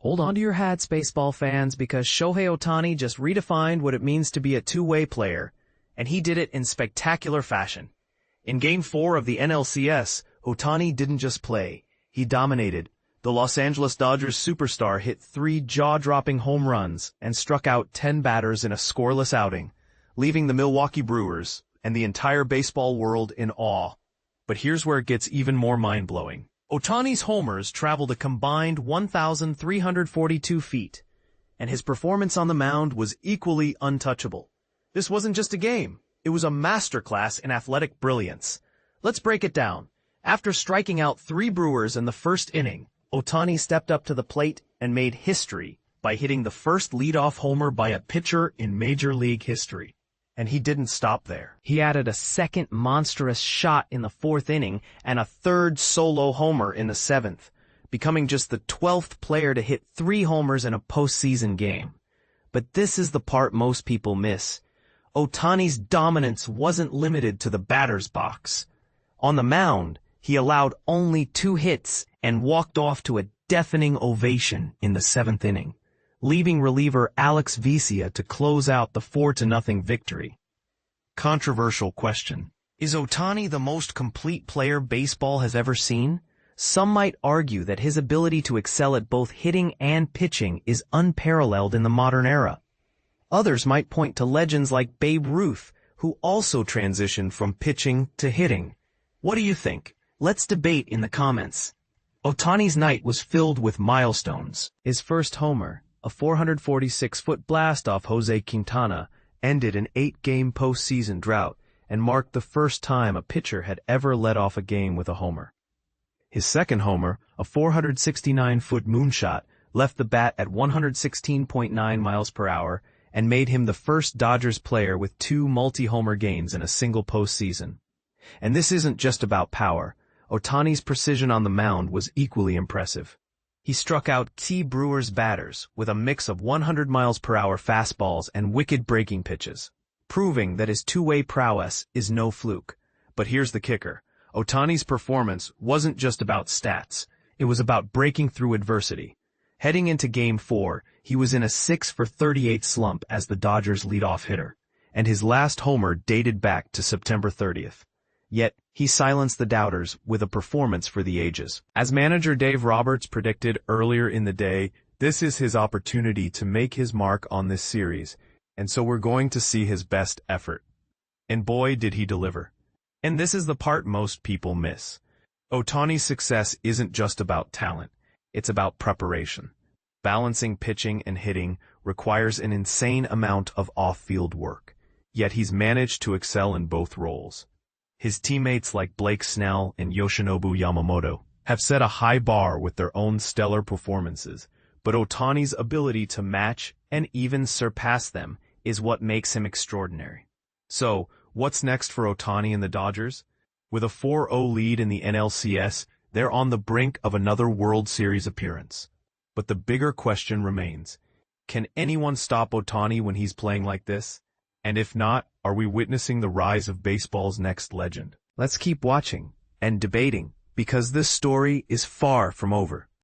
Hold on to your hats, baseball fans, because Shohei Ohtani just redefined what it means to be a two-way player, and he did it in spectacular fashion. In Game 4 of the NLCS, Ohtani didn't just play, he dominated. The Los Angeles Dodgers superstar hit 3 jaw-dropping home runs and struck out 10 batters in a scoreless outing, leaving the Milwaukee Brewers and the entire baseball world in awe. But here's where it gets even more mind-blowing. Ohtani's homers traveled a combined 1,342 feet, and his performance on the mound was equally untouchable. This wasn't just a game, it was a masterclass in athletic brilliance. Let's break it down. After striking out 3 Brewers in the first inning, Ohtani stepped up to the plate and made history by hitting the first leadoff homer by a pitcher in Major League history. And he didn't stop there. He added a second monstrous shot in the 4th inning and a 3rd solo homer in the 7th, becoming just the 12th player to hit 3 homers in a postseason game. But this is the part most people miss. Ohtani's dominance wasn't limited to the batter's box. On the mound, he allowed only 2 hits and walked off to a deafening ovation in the 7th inning, leaving reliever Alex Vesia to close out the 4-0 victory. Controversial question. Is Ohtani the most complete player baseball has ever seen? Some might argue that his ability to excel at both hitting and pitching is unparalleled in the modern era. Others might point to legends like Babe Ruth, who also transitioned from pitching to hitting. What do you think? Let's debate in the comments. Ohtani's night was filled with milestones. His first homer, a 446-foot blast off Jose Quintana, ended an 8-game postseason drought and marked the first time a pitcher had ever led off a game with a homer. His second homer, a 469-foot moonshot, left the bat at 116.9 miles per hour and made him the first Dodgers player with 2 multi-homer games in a single postseason. And this isn't just about power. Ohtani's precision on the mound was equally impressive. He struck out key Brewers batters with a mix of 100 miles per hour fastballs and wicked breaking pitches, proving that his two-way prowess is no fluke. But here's the kicker. Ohtani's performance wasn't just about stats. It was about breaking through adversity. Heading into Game 4, he was in a 6-for-38 slump as the Dodgers' leadoff hitter, and his last homer dated back to September 30th. Yet, he silenced the doubters with a performance for the ages. As manager Dave Roberts predicted earlier in the day, this is his opportunity to make his mark on this series, and so we're going to see his best effort. And boy, did he deliver. And this is the part most people miss. Ohtani's success isn't just about talent, it's about preparation. Balancing pitching and hitting requires an insane amount of off-field work, yet he's managed to excel in both roles. His teammates like Blake Snell and Yoshinobu Yamamoto have set a high bar with their own stellar performances, but Ohtani's ability to match and even surpass them is what makes him extraordinary. So, what's next for Ohtani and the Dodgers? With a 4-0 lead in the NLCS, they're on the brink of another World Series appearance. But the bigger question remains, can anyone stop Ohtani when he's playing like this? And if not, are we witnessing the rise of baseball's next legend? Let's keep watching and debating, because this story is far from over.